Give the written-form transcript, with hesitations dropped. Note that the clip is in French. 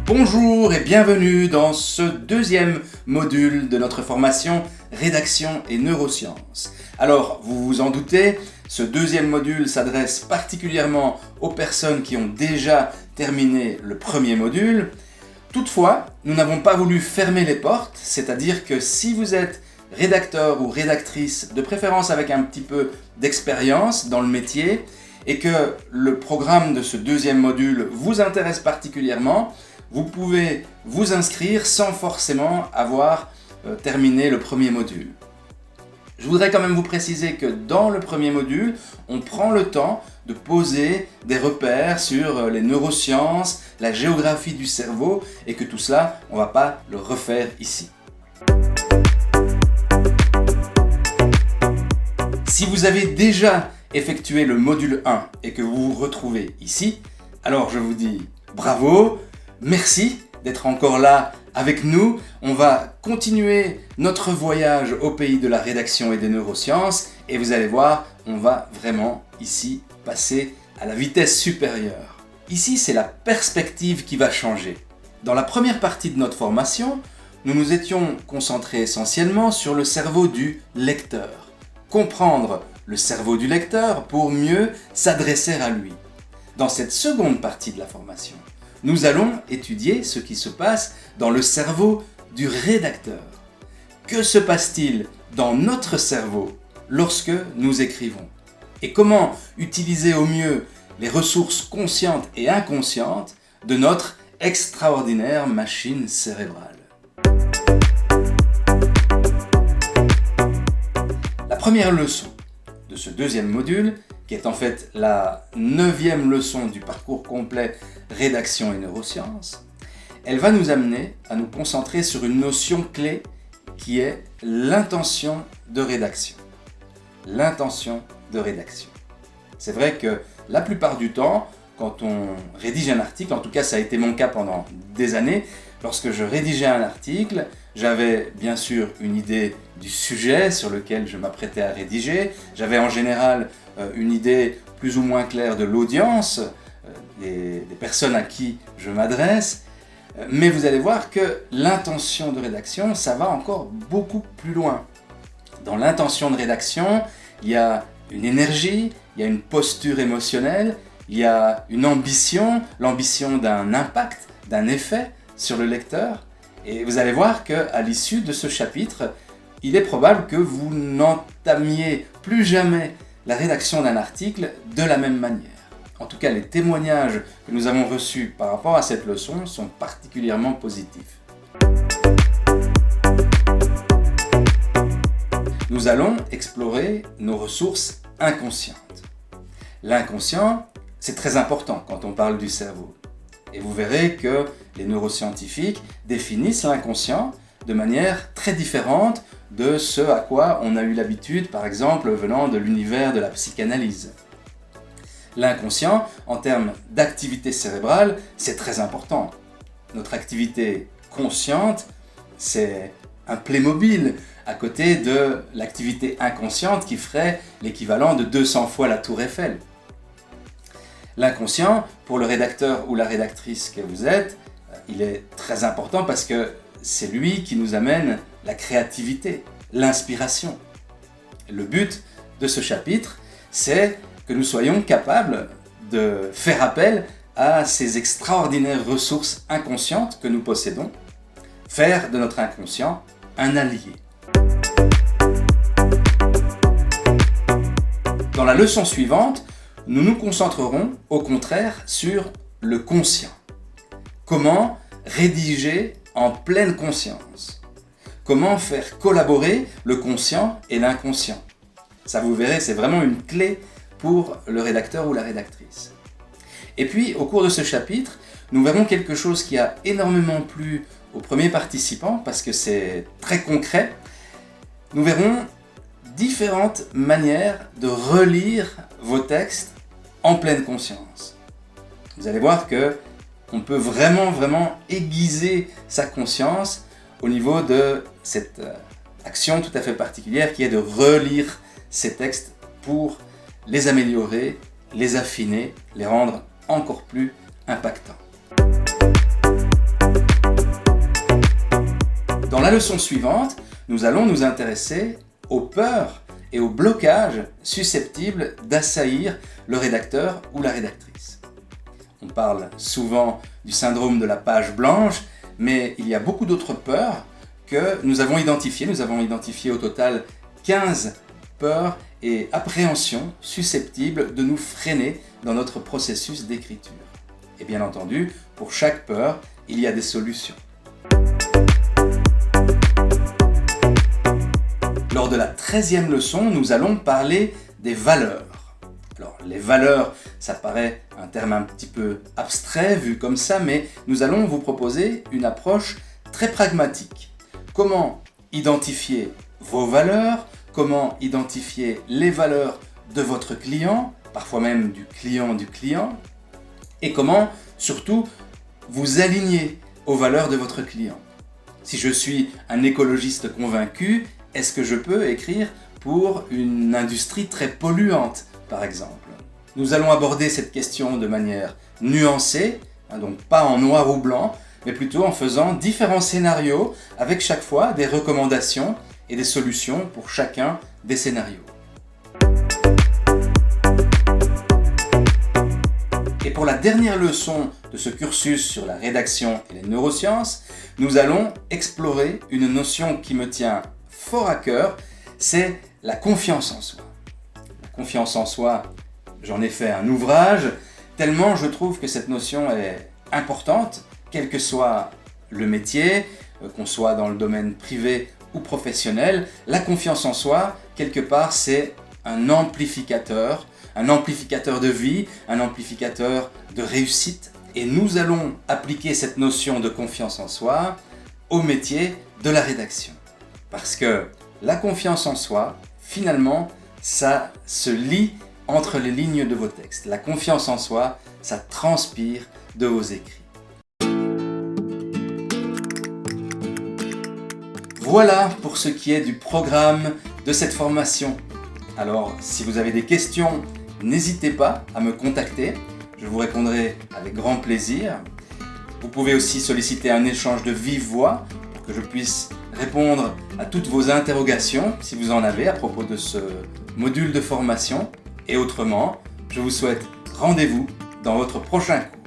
Bonjour et bienvenue dans ce deuxième module de notre formation Rédaction et Neurosciences. Alors, vous vous en doutez, ce deuxième module s'adresse particulièrement aux personnes qui ont déjà terminé le premier module. Toutefois, nous n'avons pas voulu fermer les portes, c'est-à-dire que si vous êtes rédacteur ou rédactrice, de préférence avec un petit peu d'expérience dans le métier, et que le programme de ce deuxième module vous intéresse particulièrement, vous pouvez vous inscrire sans forcément avoir terminé le premier module. Je voudrais quand même vous préciser que dans le premier module, on prend le temps de poser des repères sur les neurosciences, la géographie du cerveau, et que tout cela, on ne va pas le refaire ici. Si vous avez déjà effectué le module 1 et que vous vous retrouvez ici, alors je vous dis bravo, merci d'être encore là avec nous. On va continuer notre voyage au pays de la rédaction et des neurosciences et vous allez voir, on va vraiment ici passer à la vitesse supérieure. Ici, c'est la perspective qui va changer. Dans la première partie de notre formation, nous nous étions concentrés essentiellement sur le cerveau du lecteur. Comprendre le cerveau du lecteur pour mieux s'adresser à lui. Dans cette seconde partie de la formation, nous allons étudier ce qui se passe dans le cerveau du rédacteur. Que se passe-t-il dans notre cerveau lorsque nous écrivons? Et comment utiliser au mieux les ressources conscientes et inconscientes de notre extraordinaire machine cérébrale? La première leçon de ce deuxième module, qui est en fait la 9e leçon du parcours complet Rédaction et Neurosciences, elle va nous amener à nous concentrer sur une notion clé qui est l'intention de rédaction. L'intention de rédaction. C'est vrai que la plupart du temps, quand on rédige un article, en tout cas ça a été mon cas pendant des années, lorsque je rédigeais un article, j'avais bien sûr une idée du sujet sur lequel je m'apprêtais à rédiger, j'avais en général une idée plus ou moins claire de l'audience, des personnes à qui je m'adresse, mais vous allez voir que l'intention de rédaction, ça va encore beaucoup plus loin. Dans l'intention de rédaction, il y a une énergie, il y a une posture émotionnelle, il y a une ambition, l'ambition d'un impact, d'un effet sur le lecteur. Et vous allez voir qu'à l'issue de ce chapitre, il est probable que vous n'entamiez plus jamais la rédaction d'un article de la même manière. En tout cas, les témoignages que nous avons reçus par rapport à cette leçon sont particulièrement positifs. Nous allons explorer nos ressources inconscientes. L'inconscient, c'est très important quand on parle du cerveau. Et vous verrez que les neuroscientifiques définissent l'inconscient de manière très différente de ce à quoi on a eu l'habitude, par exemple, venant de l'univers de la psychanalyse. L'inconscient, en termes d'activité cérébrale, c'est très important. Notre activité consciente, c'est un Playmobil à côté de l'activité inconsciente qui ferait l'équivalent de 200 fois la tour Eiffel. L'inconscient, pour le rédacteur ou la rédactrice que vous êtes, il est très important parce que c'est lui qui nous amène la créativité, l'inspiration. Le but de ce chapitre, c'est que nous soyons capables de faire appel à ces extraordinaires ressources inconscientes que nous possédons, faire de notre inconscient un allié. Dans la leçon suivante, nous nous concentrerons au contraire sur le conscient. Comment rédiger en pleine conscience? Comment faire collaborer le conscient et l'inconscient? Ça, vous verrez, c'est vraiment une clé pour le rédacteur ou la rédactrice. Et puis, au cours de ce chapitre, nous verrons quelque chose qui a énormément plu aux premiers participants parce que c'est très concret. Nous verrons différentes manières de relire vos textes en pleine conscience. Vous allez voir que on peut vraiment aiguiser sa conscience au niveau de cette action tout à fait particulière qui est de relire ces textes pour les améliorer, les affiner, les rendre encore plus impactants. Dans la leçon suivante, nous allons nous intéresser aux peurs et aux blocages susceptibles d'assaillir le rédacteur ou la rédactrice. On parle souvent du syndrome de la page blanche, mais il y a beaucoup d'autres peurs que nous avons identifiées. Nous avons identifié au total 15 peurs et appréhensions susceptibles de nous freiner dans notre processus d'écriture. Et bien entendu, pour chaque peur, il y a des solutions. Lors de la 13e leçon, nous allons parler des valeurs. Alors, les valeurs, ça paraît un terme un petit peu abstrait vu comme ça, mais nous allons vous proposer une approche très pragmatique. Comment identifier vos valeurs, comment identifier les valeurs de votre client, parfois même du client, et comment, surtout, vous aligner aux valeurs de votre client. Si je suis un écologiste convaincu, est-ce que je peux écrire pour une industrie très polluante, par exemple? Nous allons aborder cette question de manière nuancée, donc pas en noir ou blanc, mais plutôt en faisant différents scénarios avec chaque fois des recommandations et des solutions pour chacun des scénarios. Et pour la dernière leçon de ce cursus sur la rédaction et les neurosciences, nous allons explorer une notion qui me tient fort à cœur, c'est la confiance en soi. La confiance en soi, j'en ai fait un ouvrage, tellement je trouve que cette notion est importante, quel que soit le métier, qu'on soit dans le domaine privé ou professionnel. La confiance en soi, quelque part, c'est un amplificateur de vie, un amplificateur de réussite. Et nous allons appliquer cette notion de confiance en soi au métier de la rédaction. Parce que la confiance en soi, finalement, ça se lit entre les lignes de vos textes. La confiance en soi, ça transpire de vos écrits. Voilà pour ce qui est du programme de cette formation. Alors, si vous avez des questions, n'hésitez pas à me contacter. Je vous répondrai avec grand plaisir. Vous pouvez aussi solliciter un échange de vive voix pour que je puisse répondre à toutes vos interrogations, si vous en avez, à propos de ce module de formation. Et autrement, je vous souhaite rendez-vous dans votre prochain cours.